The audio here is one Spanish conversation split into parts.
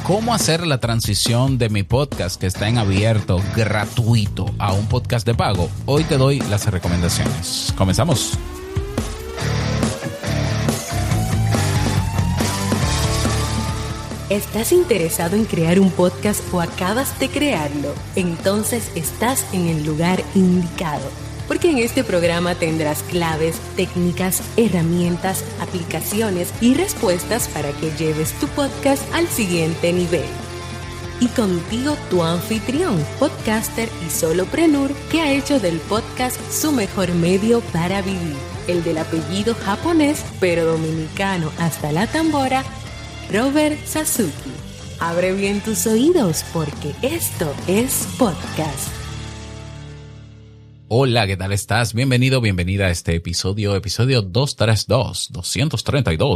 cómo hacer la transición de mi podcast que está en abierto, gratuito, a un podcast de pago. Hoy te doy las recomendaciones. Comenzamos. ¿Estás interesado en crear un podcast o acabas de crearlo? Entonces estás en el lugar indicado, porque en este programa tendrás claves, técnicas, herramientas, aplicaciones y respuestas para que lleves tu podcast al siguiente nivel. Y contigo tu anfitrión, podcaster y solopreneur que ha hecho del podcast su mejor medio para vivir, el del apellido japonés pero dominicano hasta la tambora, Robert Sasuki. Abre bien tus oídos porque esto es podcast. Hola, ¿qué tal estás? Bienvenido, bienvenida a este episodio 232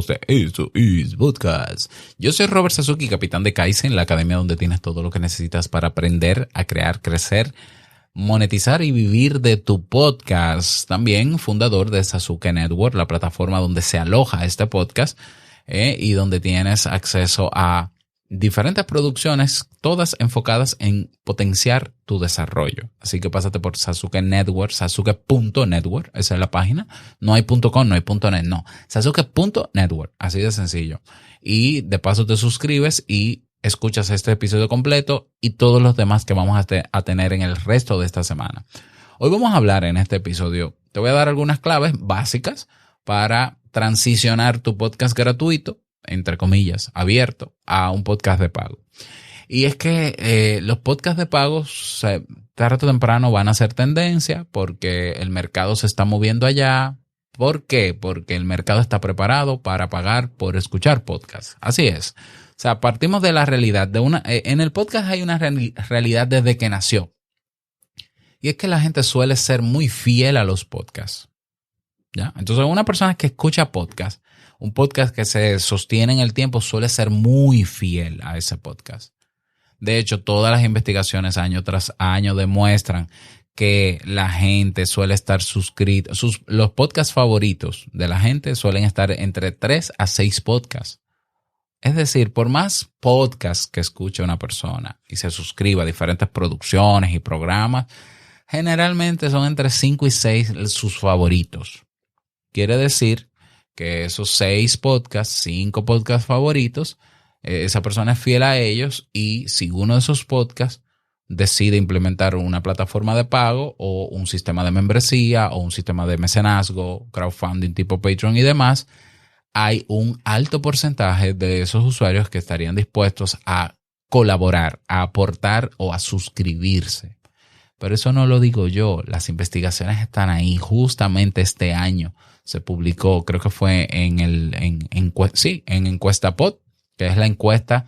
de Esto es Podcast. Yo soy Robert Sasuki, capitán de Kaizen, la academia donde tienes todo lo que necesitas para aprender a crear, crecer, monetizar y vivir de tu podcast. También fundador de Sasuke Network, la plataforma donde se aloja este podcast y donde tienes acceso a diferentes producciones, todas enfocadas en potenciar tu desarrollo. Así que pásate por Sasuke Network, sasuke.network, esa es la página. No hay .com, no hay .net, no. Sasuke.network, así de sencillo. Y de paso te suscribes y escuchas este episodio completo y todos los demás que vamos a tener en el resto de esta semana. Hoy vamos a hablar en este episodio, te voy a dar algunas claves básicas para transicionar tu podcast gratuito, entre comillas, abierto, a un podcast de pago. Y es que los podcasts de pago tarde o temprano van a ser tendencia porque el mercado se está moviendo allá. ¿Por qué? Porque el mercado está preparado para pagar por escuchar podcasts. Así es. O sea, partimos de la realidad. En el podcast hay una realidad desde que nació. Y es que la gente suele ser muy fiel a los podcasts. ¿Ya? Entonces, una persona que escucha podcast, un podcast que se sostiene en el tiempo, suele ser muy fiel a ese podcast. De hecho, todas las investigaciones año tras año demuestran que la gente suele estar suscrita. Los podcasts favoritos de la gente suelen estar entre 3 a 6 podcasts. Es decir, por más podcasts que escuche una persona y se suscriba a diferentes producciones y programas, generalmente son entre 5 y 6 sus favoritos. Quiere decir que esos 6 podcasts, 5 podcasts favoritos, esa persona es fiel a ellos y si uno de esos podcasts decide implementar una plataforma de pago o un sistema de membresía o un sistema de mecenazgo, crowdfunding tipo Patreon y demás, hay un alto porcentaje de esos usuarios que estarían dispuestos a colaborar, a aportar o a suscribirse. Pero eso no lo digo yo, las investigaciones están ahí. Justamente este año se publicó, creo que fue en EncuestaPod, que es la encuesta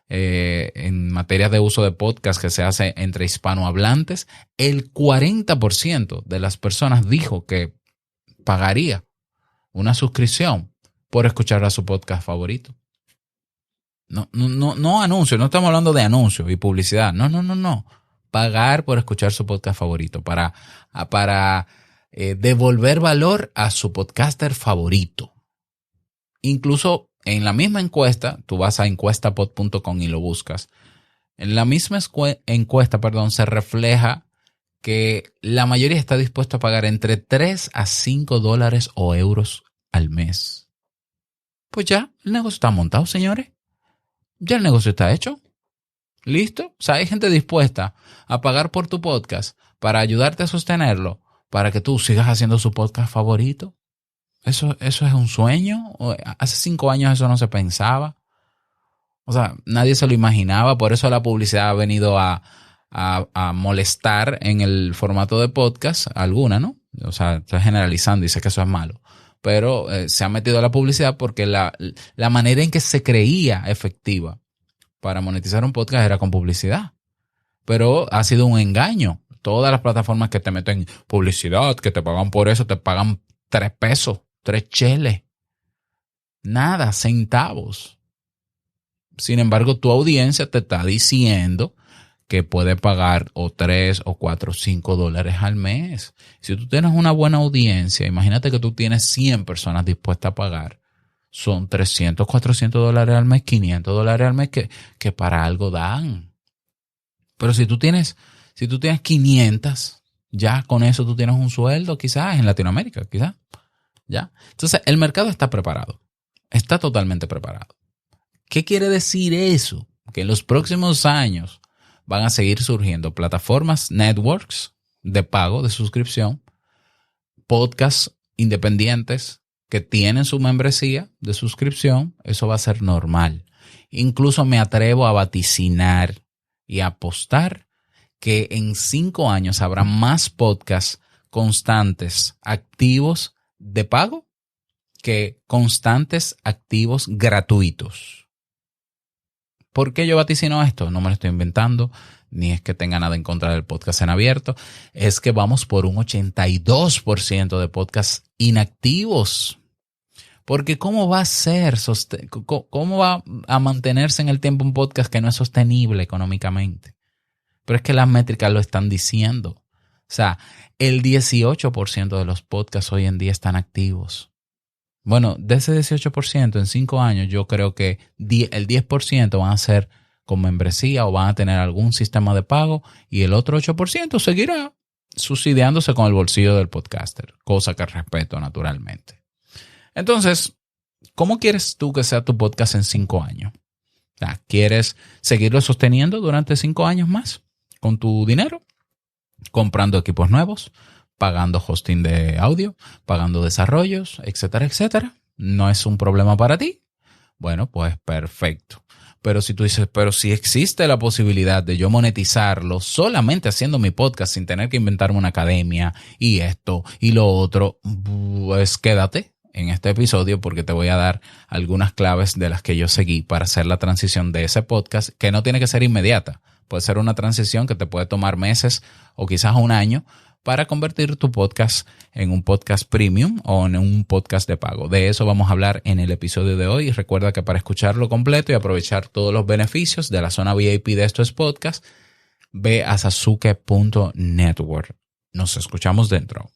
en materia de uso de podcast que se hace entre hispanohablantes. El 40% de las personas dijo que pagaría una suscripción por escuchar a su podcast favorito. No anuncio, no estamos hablando de anuncios y publicidad. No. Pagar por escuchar su podcast favorito para devolver valor a su podcaster favorito. Incluso en la misma encuesta, tú vas a encuestapod.com y lo buscas. En la misma encuesta, se refleja que la mayoría está dispuesta a pagar entre 3 a 5 dólares o euros al mes. Pues ya, el negocio está montado, señores. Ya el negocio está hecho. ¿Listo? O sea, hay gente dispuesta a pagar por tu podcast para ayudarte a sostenerlo, para que tú sigas haciendo su podcast favorito. ¿Eso es un sueño? Hace 5 años eso no se pensaba. O sea, nadie se lo imaginaba. Por eso la publicidad ha venido a molestar en el formato de podcast alguna, ¿no? O sea, estoy generalizando y sé que eso es malo. Pero se ha metido la publicidad porque la manera en que se creía efectiva para monetizar un podcast era con publicidad. Pero ha sido un engaño. Todas las plataformas que te meten publicidad, que te pagan por eso, te pagan 3 pesos, 3 cheles. Nada, centavos. Sin embargo, tu audiencia te está diciendo que puede pagar o 3 o 4 o 5 dólares al mes. Si tú tienes una buena audiencia, imagínate que tú tienes 100 personas dispuestas a pagar. son $300, $400 al mes, $500 al mes que para algo dan. Pero si tú tienes 500, ya con eso tú tienes un sueldo, quizás en Latinoamérica, quizás. ¿Ya? Entonces, el mercado está preparado. Está totalmente preparado. ¿Qué quiere decir eso? Que en los próximos años van a seguir surgiendo plataformas, networks de pago, de suscripción, podcasts independientes que tienen su membresía de suscripción. Eso va a ser normal. Incluso me atrevo a vaticinar y a apostar que en 5 años habrá más podcasts constantes, activos de pago que constantes, activos, gratuitos. ¿Por qué yo vaticino esto? No me lo estoy inventando, ni es que tenga nada en contra del podcast en abierto. Es que vamos por un 82% de podcasts inactivos. Porque ¿cómo va a ser, cómo va a mantenerse en el tiempo un podcast que no es sostenible económicamente? Pero es que las métricas lo están diciendo. O sea, el 18% de los podcasts hoy en día están activos. Bueno, de ese 18% en 5 años yo creo que el 10% van a ser con membresía o van a tener algún sistema de pago y el otro 8% seguirá subsidiándose con el bolsillo del podcaster, cosa que respeto naturalmente. Entonces, ¿cómo quieres tú que sea tu podcast en 5 años? O sea, ¿quieres seguirlo sosteniendo durante 5 años más con tu dinero? Comprando equipos nuevos, pagando hosting de audio, pagando desarrollos, etcétera, etcétera. ¿No es un problema para ti? Bueno, pues perfecto. Pero si tú dices, pero si existe la posibilidad de yo monetizarlo solamente haciendo mi podcast sin tener que inventarme una academia y esto y lo otro, pues quédate en este episodio porque te voy a dar algunas claves de las que yo seguí para hacer la transición de ese podcast, que no tiene que ser inmediata. Puede ser una transición que te puede tomar meses o quizás un año para convertir tu podcast en un podcast premium o en un podcast de pago. De eso vamos a hablar en el episodio de hoy. Y recuerda que para escucharlo completo y aprovechar todos los beneficios de la zona VIP de estos podcasts, ve a sasuke.network. Nos escuchamos dentro.